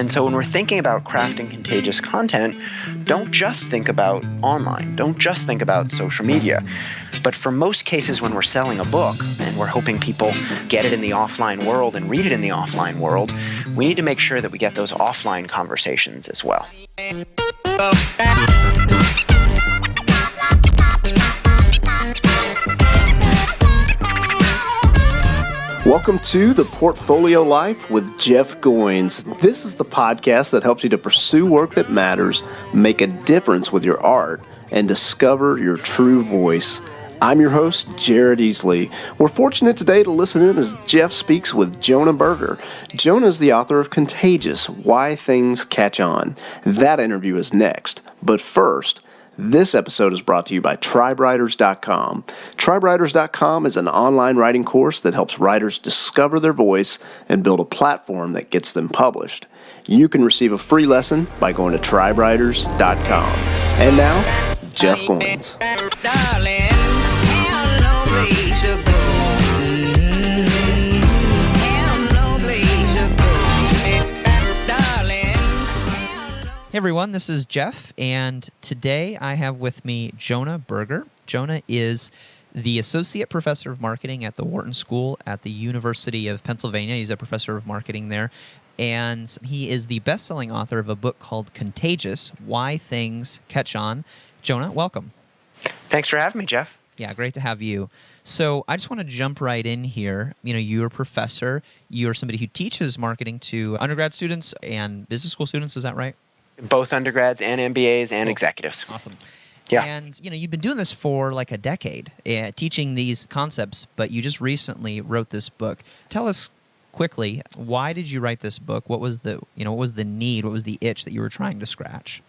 And so when we're thinking about crafting contagious content, don't just think about online, don't just think about social media. But for most cases when we're selling a book and we're hoping people get it in the offline world and read it in the offline world, we need to make sure that we get those offline conversations as well. Welcome to The Portfolio Life with Jeff Goins. This is the podcast that helps you to pursue work that matters, make a difference with your art, and discover your true voice. I'm your host, Jared Easley. We're fortunate today to listen in as Jeff speaks with Jonah Berger. Jonah is the author of Contagious, Why Things Catch On. That interview is next. But first, this episode is brought to you by TribeWriters.com. TribeWriters.com is an online writing course that helps writers discover their voice and build a platform that gets them published. You can receive a free lesson by going to TribeWriters.com. And now, Jeff Goins. Hey everyone, this is Jeff, and today I have with me Jonah Berger. Jonah is the Associate Professor of Marketing at the Wharton School at the University of Pennsylvania. He's a professor of marketing there, and he is the best-selling author of a book called Contagious, Why Things Catch On. Jonah, welcome. Thanks for having me, Jeff. Yeah, great to have you. So I just want to jump right in here. You know, you're a professor. You're somebody who teaches marketing to undergrad students and business school students. Is that right? Both undergrads and MBAs and executives. Awesome. Yeah. And, you've been doing this for like a decade, teaching these concepts, but you just recently wrote this book. Tell us quickly, why did you write this book? What was the need? What was the itch that you were trying to scratch?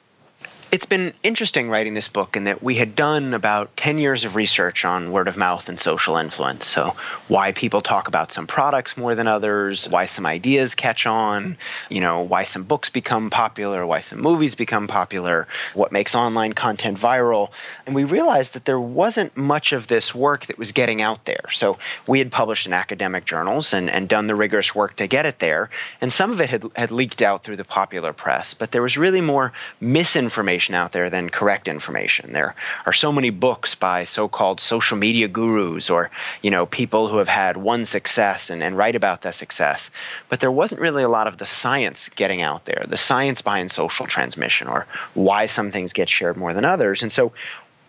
It's been interesting writing this book in that we had done about 10 years of research on word of mouth and social influence. So why people talk about some products more than others, why some ideas catch on, why some books become popular, why some movies become popular, what makes online content viral. And we realized that there wasn't much of this work that was getting out there. So we had published in academic journals and done the rigorous work to get it there. And some of it had leaked out through the popular press, but there was really more misinformation out there than correct information. There are so many books by so-called social media gurus or, people who have had one success and write about that success. But there wasn't really a lot of the science getting out there, the science behind social transmission or why some things get shared more than others. And so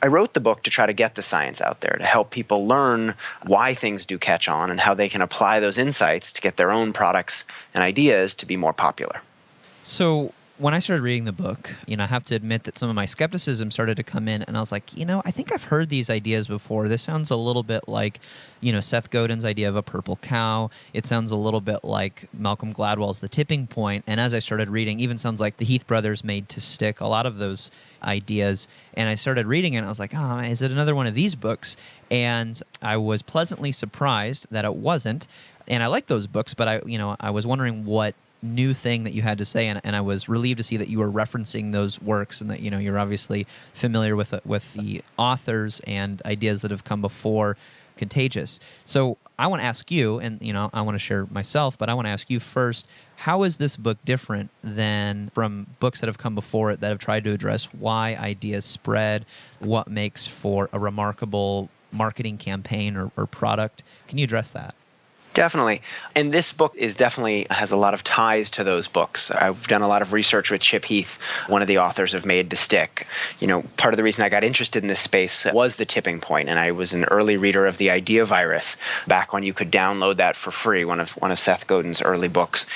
I wrote the book to try to get the science out there, to help people learn why things do catch on and how they can apply those insights to get their own products and ideas to be more popular. So when I started reading the book, I have to admit that some of my skepticism started to come in, and I was like, I think I've heard these ideas before. This sounds a little bit like, Seth Godin's idea of a purple cow. It sounds a little bit like Malcolm Gladwell's The Tipping Point. And as I started reading, even sounds like the Heath brothers made to stick a lot of those ideas. And I started reading it, and I was like, oh, is it another one of these books? And I was pleasantly surprised that it wasn't. And I like those books, but I was wondering what new thing that you had to say, and I was relieved to see that you were referencing those works and that you're obviously familiar with the authors and ideas that have come before Contagious. So I want to ask you, and I want to share myself, but I want to ask you first, how is this book different than from books that have come before it that have tried to address why ideas spread, what makes for a remarkable marketing campaign or product? Can you address that? Definitely. And this book definitely has a lot of ties to those books. I've done a lot of research with Chip Heath, one of the authors of Made to Stick. Part of the reason I got interested in this space was The Tipping Point, and I was an early reader of The Idea Virus back when you could download that for free, one of Seth Godin's early books.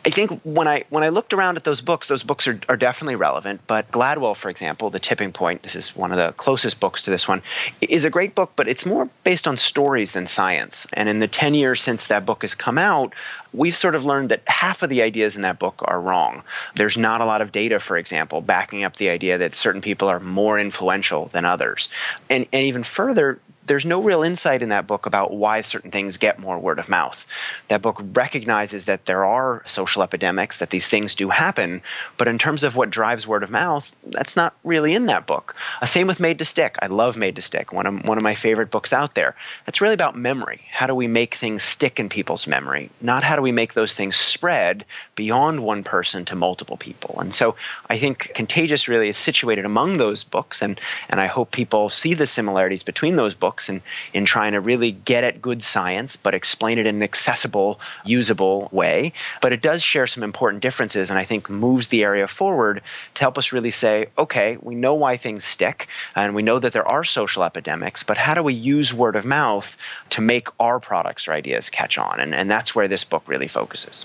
I think when I looked around at those books are definitely relevant, but Gladwell, for example, The Tipping Point, this is one of the closest books to this one, is a great book, but it's more based on stories than science. And in the 10 years since that book has come out, we've sort of learned that half of the ideas in that book are wrong. There's not a lot of data, for example, backing up the idea that certain people are more influential than others. And even further, there's no real insight in that book about why certain things get more word of mouth. That book recognizes that there are social epidemics, that these things do happen, but in terms of what drives word of mouth, that's not really in that book. Same with Made to Stick. I love Made to Stick, one of my favorite books out there. It's really about memory. How do we make things stick in people's memory? Not how do we make those things spread beyond one person to multiple people. And so I think Contagious really is situated among those books, and I hope people see the similarities between those books and in trying to really get at good science, but explain it in an accessible, usable way. But it does share some important differences, and I think moves the area forward to help us really say, okay, we know why things stick, and we know that there are social epidemics, but how do we use word of mouth to make our products or ideas catch on? And that's where this book really focuses.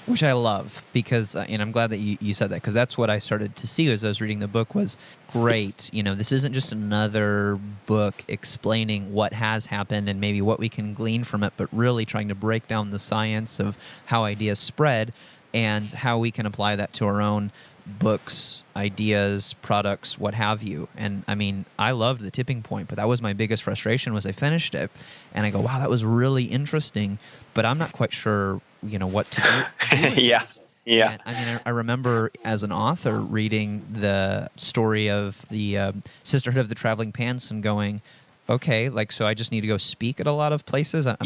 Which I love, because, and I'm glad that you said that, because that's what I started to see as I was reading the book was, great, this isn't just another book explaining what has happened and maybe what we can glean from it, but really trying to break down the science of how ideas spread and how we can apply that to our own books, ideas, products, what have you. And I mean, I loved The Tipping Point, but that was my biggest frustration was I finished it and I go, wow, that was really interesting, but I'm not quite sure, what to do. Yeah. Yeah. And, I mean, I remember as an author reading the story of the Sisterhood of the Traveling Pants and going, okay, so I just need to go speak at a lot of places. I'm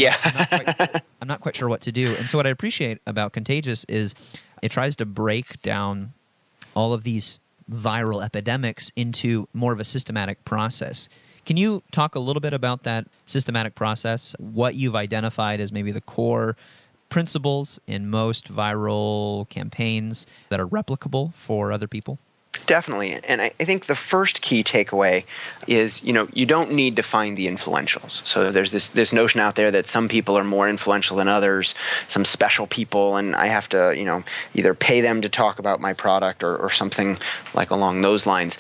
not quite sure what to do. And so what I appreciate about Contagious is it tries to break down all of these viral epidemics into more of a systematic process. Can you talk a little bit about that systematic process, what you've identified as maybe the core principles in most viral campaigns that are replicable for other people? Definitely. And I think the first key takeaway is, you don't need to find the influentials. So there's this notion out there that some people are more influential than others, some special people, and I have to, either pay them to talk about my product or something like along those lines.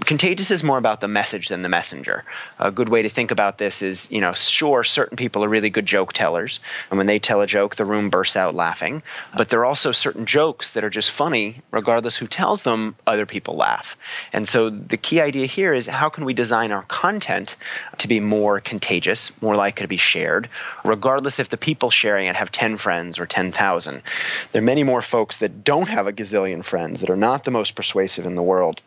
Contagious is more about the message than the messenger. A good way to think about this is, sure, certain people are really good joke tellers, and when they tell a joke, the room bursts out laughing. But there are also certain jokes that are just funny, regardless who tells them, other people laugh. And so the key idea here is how can we design our content to be more contagious, more likely to be shared, regardless if the people sharing it have 10 friends or 10,000. There are many more folks that don't have a gazillion friends, that are not the most persuasive in the world.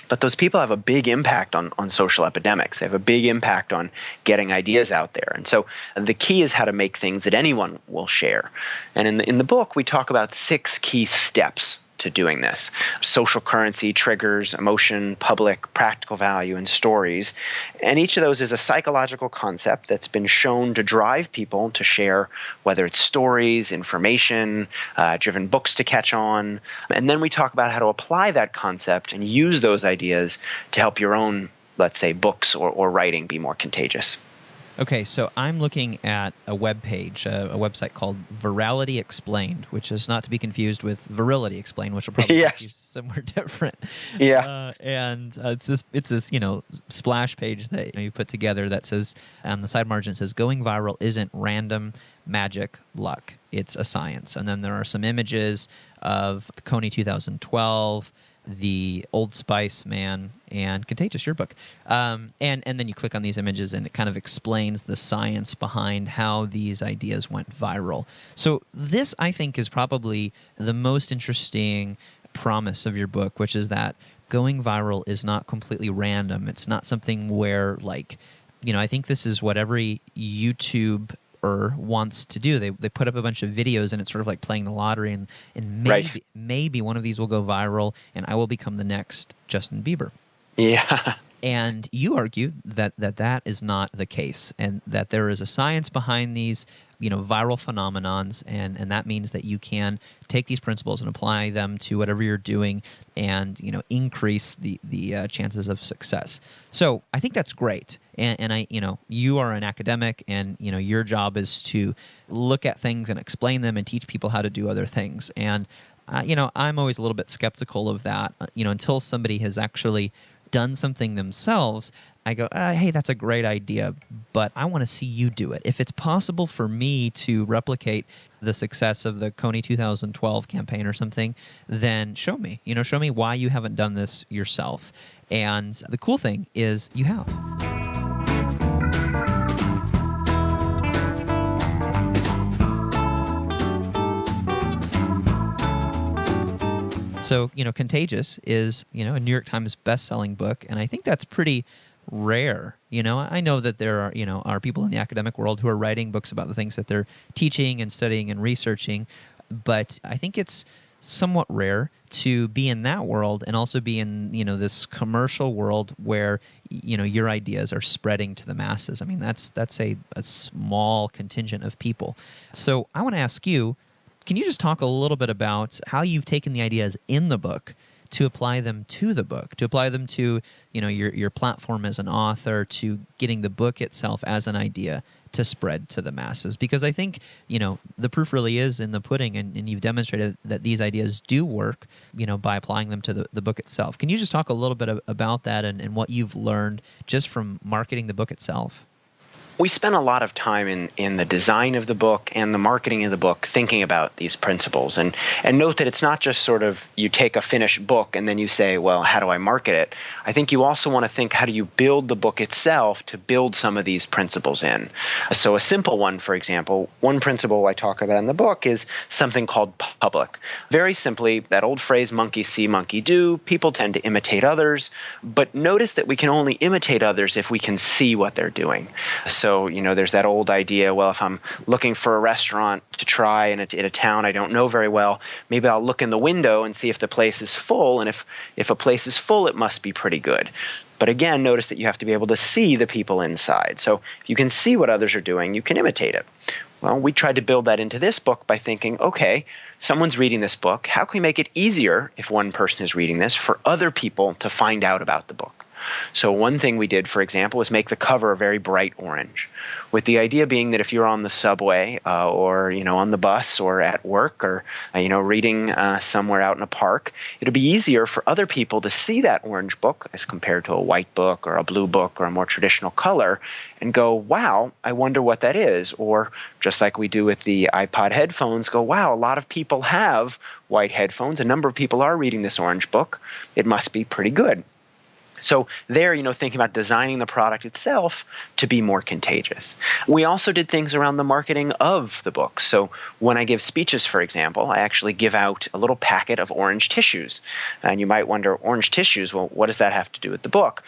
But those people have a big impact on social epidemics. They have a big impact on getting ideas out there. And so the key is how to make things that anyone will share. And in the book, we talk about 6 key steps to doing this: social currency, triggers, emotion, public, practical value, and stories. And each of those is a psychological concept that's been shown to drive people to share, whether it's stories, information, driven books to catch on. And then we talk about how to apply that concept and use those ideas to help your own, let's say, books or writing be more contagious. Okay, so I'm looking at a web page, a website called Virality Explained, which is not to be confused with Virility Explained, which will probably be somewhere different. Yeah. And it's this splash page that you put together that says, on the side margin, it says, "Going viral isn't random magic luck. It's a science." And then there are some images of the Coney 2012, the Old Spice man, and Contagious, your book. And then you click on these images and it kind of explains the science behind how these ideas went viral. So this, I think, is probably the most interesting promise of your book, which is that going viral is not completely random. It's not something where, I think this is what every YouTuber wants to do. They put up a bunch of videos and it's sort of like playing the lottery, and maybe one of these will go viral and I will become the next Justin Bieber. Yeah. And you argue that is not the case, and that there is a science behind these viral phenomenons, and that means that you can take these principles and apply them to whatever you're doing and increase the chances of success. So I think that's great. And I you are an academic, and your job is to look at things and explain them and teach people how to do other things. And I'm always a little bit skeptical of that. Until somebody has actually done something themselves, I go, hey, that's a great idea, but I want to see you do it. If it's possible for me to replicate the success of the Coney 2012 campaign or something, then show me. Show me why you haven't done this yourself. And the cool thing is you have. So, Contagious is, a New York Times best-selling book, and I think that's pretty rare. I know that there are people in the academic world who are writing books about the things that they're teaching and studying and researching, but I think it's somewhat rare to be in that world and also be in, this commercial world where, your ideas are spreading to the masses. I mean, that's a small contingent of people. So I want to ask you, can you just talk a little bit about how you've taken the ideas in the book to apply them to the book, to apply them to, your platform as an author, to getting the book itself as an idea to spread to the masses? Because I think, the proof really is in the pudding, and you've demonstrated that these ideas do work, by applying them to the book itself. Can you just talk a little bit about that and what you've learned just from marketing the book itself? We spent a lot of time in the design of the book and the marketing of the book thinking about these principles. And note that it's not just sort of you take a finished book and then you say, well, how do I market it? I think you also want to think, how do you build the book itself to build some of these principles in? So a simple one, for example, one principle I talk about in the book is something called public. Very simply, that old phrase, monkey see, monkey do, people tend to imitate others. But notice that we can only imitate others if we can see what they're doing. So, there's that old idea, well, if I'm looking for a restaurant to try in a town I don't know very well, maybe I'll look in the window and see if the place is full. And if a place is full, it must be pretty good. But again, notice that you have to be able to see the people inside. So if you can see what others are doing, you can imitate it. Well, we tried to build that into this book by thinking, okay, someone's reading this book. How can we make it easier, if one person is reading this, for other people to find out about the book? So one thing we did, for example, was make the cover a very bright orange, with the idea being that if you're on the subway or on the bus or at work or reading somewhere out in a park, it'll be easier for other people to see that orange book as compared to a white book or a blue book or a more traditional color and go, wow, I wonder what that is. Or just like we do with the iPod headphones, go, wow, a lot of people have white headphones. A number of people are reading this orange book. It must be pretty good. So there, thinking about designing the product itself to be more contagious. We also did things around the marketing of the book. So when I give speeches, for example, I actually give out a little packet of orange tissues. And you might wonder, orange tissues, well, what does that have to do with the book?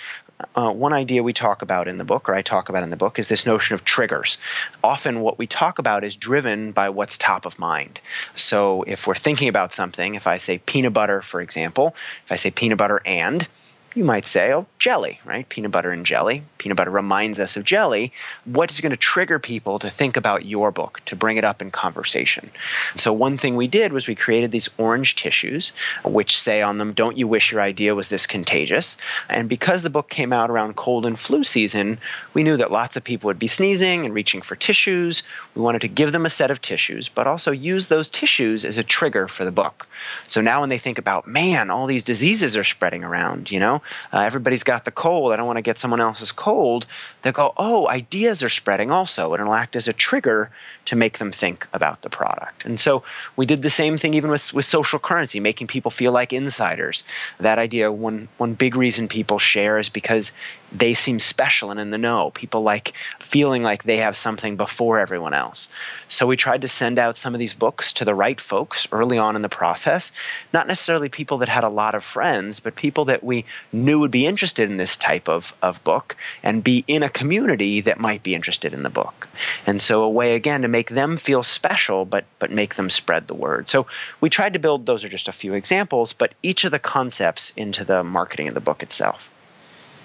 One idea we talk about in the book, or I talk about in the book, is this notion of triggers. Often what we talk about is driven by what's top of mind. So if we're thinking about something, if I say peanut butter, for example, if I say peanut butter and, you might say, oh, jelly, right? Peanut butter and jelly. Peanut butter reminds us of jelly. What is going to trigger people to think about your book, to bring it up in conversation? So one thing we did was we created these orange tissues, which say on them, don't you wish your idea was this contagious? And because the book came out around cold and flu season, we knew that lots of people would be sneezing and reaching for tissues. We wanted to give them a set of tissues, but also use those tissues as a trigger for the book. So now when they think about, man, all these diseases are spreading around, everybody's got the cold, I don't want to get someone else's cold, they'll go, oh, ideas are spreading also, and it'll act as a trigger to make them think about the product. And so we did the same thing even with social currency, making people feel like insiders. That idea, one big reason people share is because they seem special and in the know. People like feeling like they have something before everyone else. So we tried to send out some of these books to the right folks early on in the process, not necessarily people that had a lot of friends, but people that we knew would be interested in this type of book and be in a community that might be interested in the book. And so a way, again, to make them feel special, but make them spread the word. So we tried to build, those are just a few examples, but each of the concepts into the marketing of the book itself.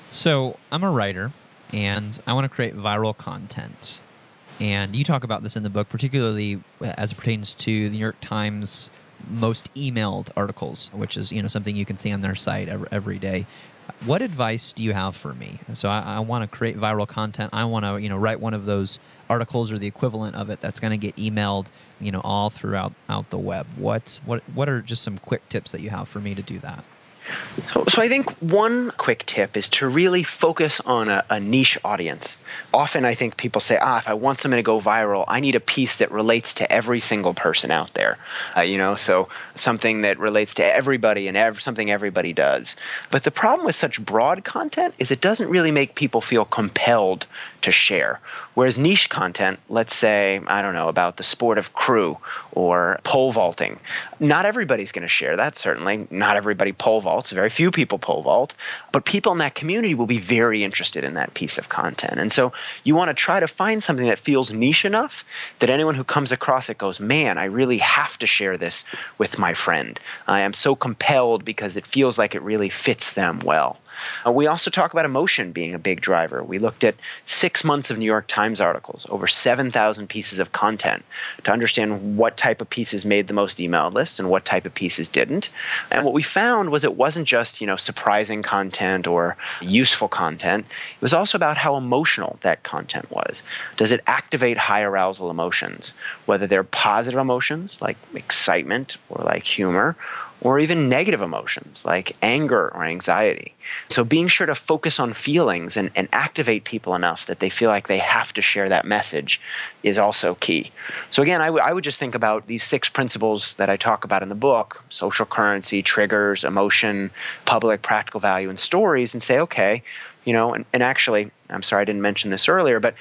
So I'm a writer, and I want to create viral content. And you talk about this in the book, particularly as it pertains to the New York Times most emailed articles, which is something you can see on their site every day. What advice do you have for me? So I want to create viral content. I want to write one of those articles or the equivalent of it that's going to get emailed all throughout the web. What are just some quick tips that you have for me to do that? So I think one quick tip is to really focus on a niche audience. Often I think people say, if I want something to go viral, I need a piece that relates to every single person out there. So something that relates to everybody and something everybody does. But the problem with such broad content is it doesn't really make people feel compelled to share. Whereas niche content, let's say, I don't know, about the sport of crew or pole vaulting, not everybody's going to share that, certainly. Not everybody pole vaults. Very few people pole vault. But people in that community will be very interested in that piece of content. And so you want to try to find something that feels niche enough that anyone who comes across it goes, man, I really have to share this with my friend. I am so compelled because it feels like it really fits them well. We also talk about emotion being a big driver. We looked at 6 months of New York Times articles, over 7,000 pieces of content to understand what type of pieces made the most emailed lists and what type of pieces didn't. And what we found was it wasn't just, surprising content or useful content. It was also about how emotional that content was. Does it activate high arousal emotions, whether they're positive emotions like excitement or like humor, or even negative emotions like anger or anxiety. So being sure to focus on feelings and activate people enough that they feel like they have to share that message is also key. So again, I would just think about these 6 principles that I talk about in the book: social currency, triggers, emotion, public, practical value, and stories, and say, okay, and actually, I'm sorry I didn't mention this earlier, but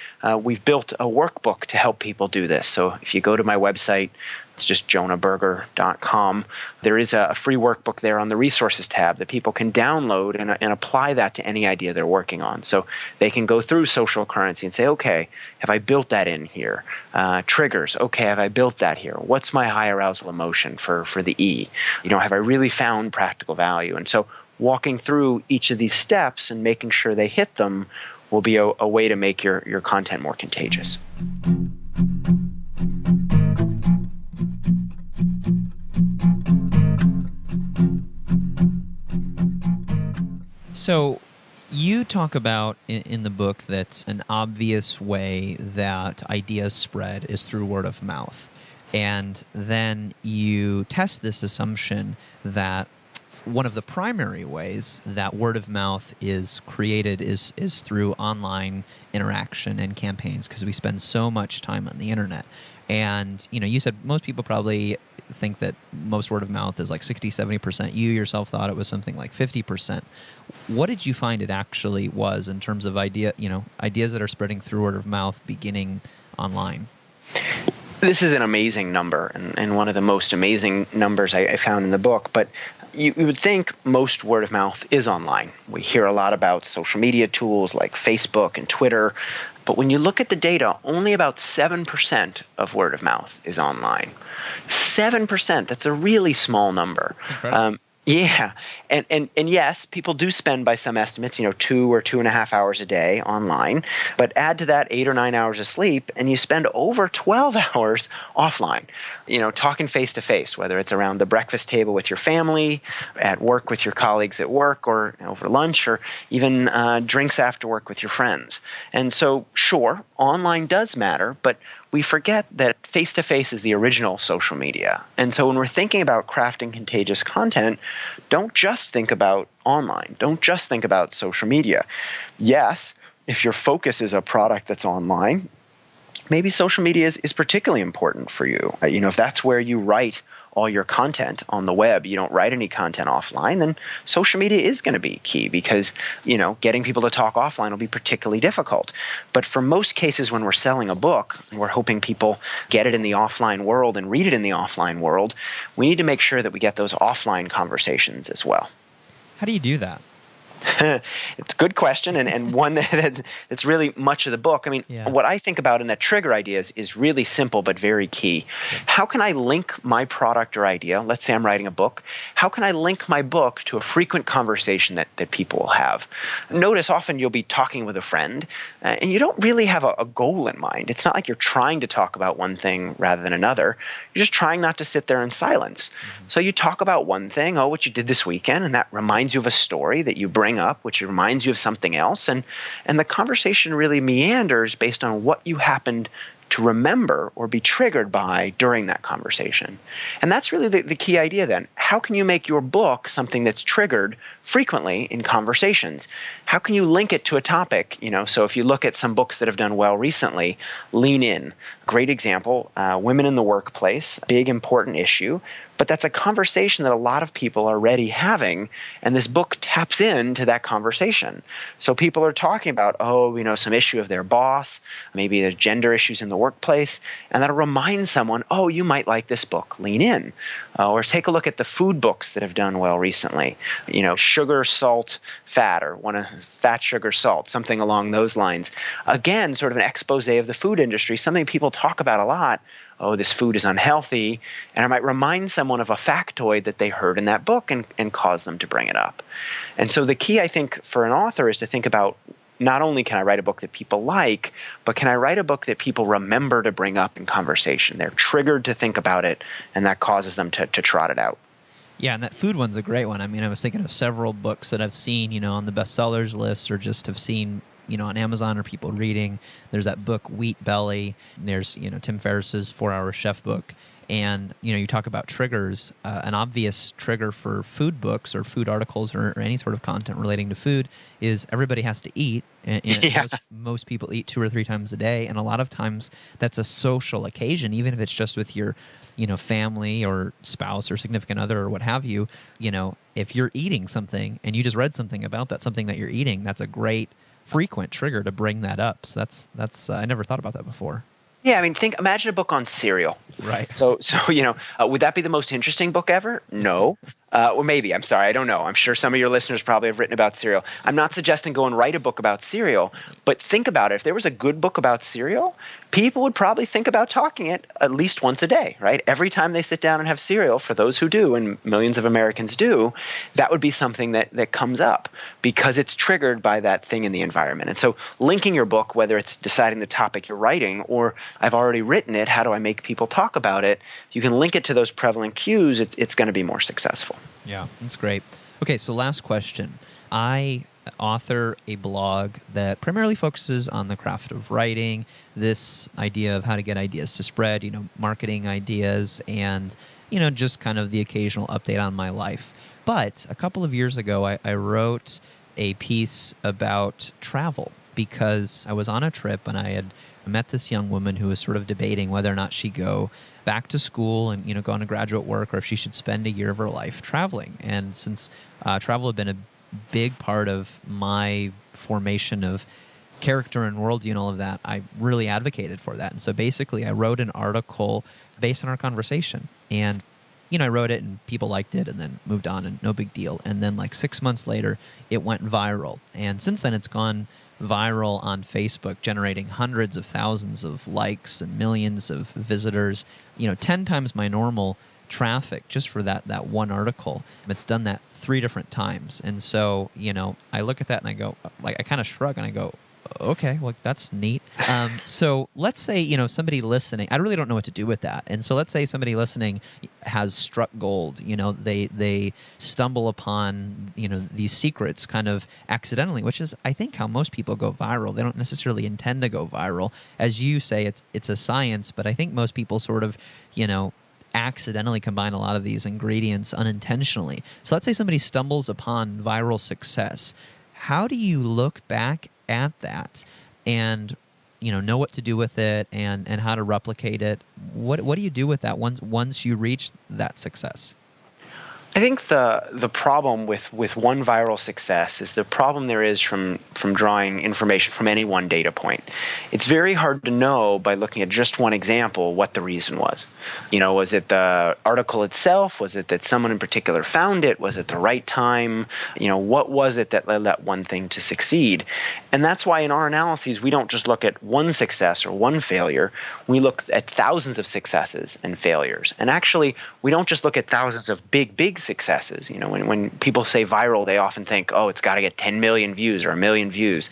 we've built a workbook to help people do this. So if you go to my website, it's just jonahberger.com. There is a free workbook there on the resources tab that people can download and apply that to any idea they're working on. So they can go through social currency and say, okay, have I built that in here? Triggers, okay, have I built that here? What's my high arousal emotion for the E? Have I really found practical value? And so walking through each of these steps and making sure they hit them will be a way to make your content more contagious. So you talk about in the book that an obvious way that ideas spread is through word of mouth. And then you test this assumption that one of the primary ways that word of mouth is created is through online interaction and campaigns, because we spend so much time on the internet. And, you said most people probably think that most word of mouth is like 60, 70%. You yourself thought it was something like 50%. What did you find it actually was in terms of ideas that are spreading through word of mouth beginning online? This is an amazing number and one of the most amazing numbers I found in the book. But you would think most word of mouth is online. We hear a lot about social media tools like Facebook and Twitter. But when you look at the data, only about 7% of word of mouth is online. 7%, that's a really small number. That's incredible. Yeah. And yes, people do spend, by some estimates, 2 or 2.5 hours a day online. But add to that 8 or 9 hours of sleep, and you spend over 12 hours offline, talking face to face, whether it's around the breakfast table with your family, at work with your colleagues at work, or over lunch, or even drinks after work with your friends. And so, sure, online does matter, but we forget that face-to-face is the original social media. And so when we're thinking about crafting contagious content, don't just think about online. Don't just think about social media. Yes, if your focus is a product that's online, maybe social media is particularly important for you. If that's where you write all your content on the web, you don't write any content offline, then social media is going to be key because, getting people to talk offline will be particularly difficult. But for most cases when we're selling a book and we're hoping people get it in the offline world and read it in the offline world, we need to make sure that we get those offline conversations as well. How do you do that? It's a good question and one that's really much of the book. What I think about in that trigger idea is really simple but very key. How can I link my product or idea? Let's say I'm writing a book. How can I link my book to a frequent conversation that people will have? Notice often you'll be talking with a friend and you don't really have a goal in mind. It's not like you're trying to talk about one thing rather than another. You're just trying not to sit there in silence. Mm-hmm. So you talk about one thing, what you did this weekend, and that reminds you of a story that you bring up, which reminds you of something else, and the conversation really meanders based on what you happened to remember or be triggered by during that conversation. And that's really the key idea then. How can you make your book something that's triggered frequently in conversations? How can you link it to a topic? So if you look at some books that have done well recently, Lean In, great example, women in the workplace, big important issue. But that's a conversation that a lot of people are already having, and this book taps into that conversation. So people are talking about, some issue of their boss, maybe there's gender issues in the workplace, and that'll remind someone, you might like this book, Lean In. Or take a look at the food books that have done well recently. Sugar, salt, fat, or fat, sugar, salt, something along those lines. Again, sort of an expose of the food industry, something people talk about a lot. This food is unhealthy, and I might remind someone of a factoid that they heard in that book and cause them to bring it up. And so the key, I think, for an author is to think about not only can I write a book that people like, but can I write a book that people remember to bring up in conversation? They're triggered to think about it, and that causes them to trot it out. Yeah, and that food one's a great one. I mean, I was thinking of several books that I've seen, on the bestsellers list or just have seen on Amazon or people reading. There's that book, Wheat Belly. There's, Tim Ferriss's 4-Hour Chef book. And, you talk about triggers. An obvious trigger for food books or food articles or any sort of content relating to food is everybody has to eat. And most people eat 2 or 3 times a day. And a lot of times that's a social occasion, even if it's just with your, family or spouse or significant other or what have you. If you're eating something and you just read something about that, something that you're eating, that's a great frequent trigger to bring that up. So that's I never thought about that before. Yeah, I mean, imagine a book on cereal. Right. So would that be the most interesting book ever? No. Or maybe, I'm sorry, I don't know. I'm sure some of your listeners probably have written about cereal. I'm not suggesting go and write a book about cereal, but think about it. If there was a good book about cereal, people would probably think about talking it at least once a day, right? Every time they sit down and have cereal, for those who do, and millions of Americans do, that would be something that comes up because it's triggered by that thing in the environment. And so linking your book, whether it's deciding the topic you're writing or I've already written it, how do I make people talk about it? You can link it to those prevalent cues, it's going to be more successful. Yeah, that's great. Okay, so last question. I author a blog that primarily focuses on the craft of writing, this idea of how to get ideas to spread, marketing ideas, and, just kind of the occasional update on my life. But a couple of years ago, I wrote a piece about travel because I was on a trip and I had met this young woman who was sort of debating whether or not she'd go back to school and go on to graduate work or if she should spend a year of her life traveling. And since travel had been a big part of my formation of character and worldview and all of that, I really advocated for that. And so basically I wrote an article based on our conversation. And, I wrote it and people liked it and then moved on and no big deal. And then 6 months later, it went viral. And since then it's gone viral on Facebook, generating hundreds of thousands of likes and millions of visitors, 10 times my normal traffic just for that one article. It's done that 3 different times. And so, I look at that and I go, I kind of shrug and I go, okay, well, that's neat. So let's say, somebody listening, I really don't know what to do with that. And so let's say somebody listening has struck gold, they stumble upon, these secrets kind of accidentally, which is, I think, how most people go viral. They don't necessarily intend to go viral. As you say, it's a science, but I think most people sort of, accidentally combine a lot of these ingredients unintentionally. So let's say somebody stumbles upon viral success. How do you look back at that and know what to do with it and how to replicate it? What do you do with that once you reach that success? I think the problem with one viral success is the problem there is from drawing information from any one data point. It's very hard to know by looking at just one example what the reason was. Was it the article itself? Was it that someone in particular found it? Was it the right time? What was it that led that one thing to succeed? And that's why in our analyses, we don't just look at one success or one failure. We look at thousands of successes and failures. And actually, we don't just look at thousands of big successes. When people say viral, they often think, oh, it's got to get 10 million views or a million views.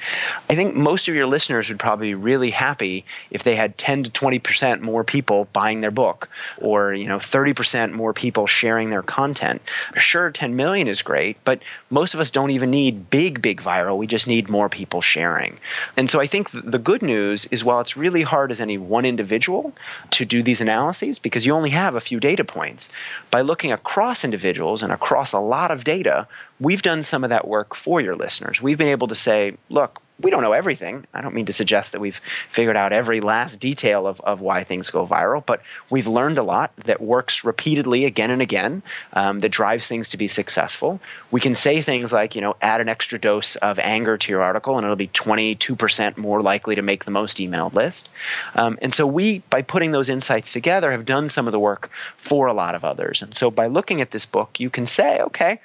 I think most of your listeners would probably be really happy if they had 10 to 20% more people buying their book, or 30% more people sharing their content. Sure, 10 million is great, but most of us don't even need big viral. We just need more people sharing. And so I think the good news is, while it's really hard as any one individual to do these analyses because you only have a few data points, by looking across individuals and across a lot of data, we've done some of that work for your listeners. We've been able to say, look, we don't know everything. I don't mean to suggest that we've figured out every last detail of why things go viral, but we've learned a lot that works repeatedly again and again, that drives things to be successful. We can say things like, add an extra dose of anger to your article and it'll be 22% more likely to make the most emailed list. And so we, by putting those insights together, have done some of the work for a lot of others. And so by looking at this book, you can say, okay,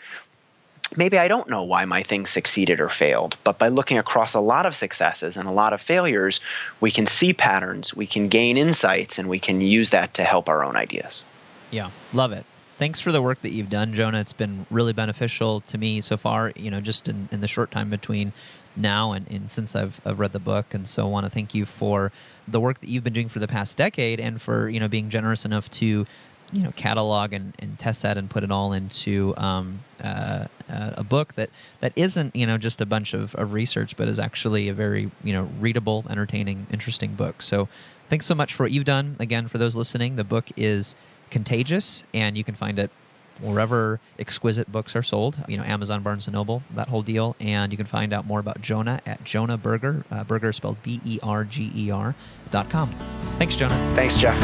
maybe I don't know why my thing succeeded or failed, but by looking across a lot of successes and a lot of failures, we can see patterns, we can gain insights, and we can use that to help our own ideas. Yeah, love it. Thanks for the work that you've done, Jonah. It's been really beneficial to me so far, just in the short time between now and since I've read the book. And so I want to thank you for the work that you've been doing for the past decade, and for, being generous enough to catalog and test that and put it all into a book that isn't just a bunch of research, but is actually a very readable, entertaining, interesting book. So thanks so much for what you've done. Again, for those listening, the book is Contagious, and you can find it wherever exquisite books are sold, Amazon, Barnes & Noble, that whole deal. And you can find out more about Jonah at Jonah Berger, Berger spelled BERGER.com. Thanks, Jonah. Thanks, Jeff.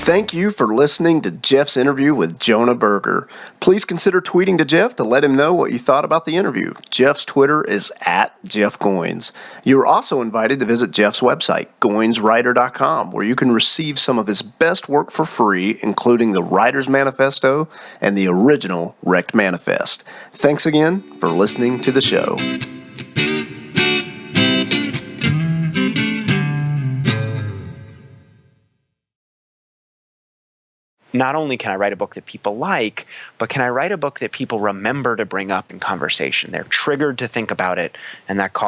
Thank you for listening to Jeff's interview with Jonah Berger. Please consider tweeting to Jeff to let him know what you thought about the interview. Jeff's Twitter is @JeffGoins. You are also invited to visit Jeff's website, GoinsWriter.com, where you can receive some of his best work for free, including the Writer's Manifesto and the original Wrecked Manifest. Thanks again for listening to the show. Not only can I write a book that people like, but can I write a book that people remember to bring up in conversation? They're triggered to think about it, and that causes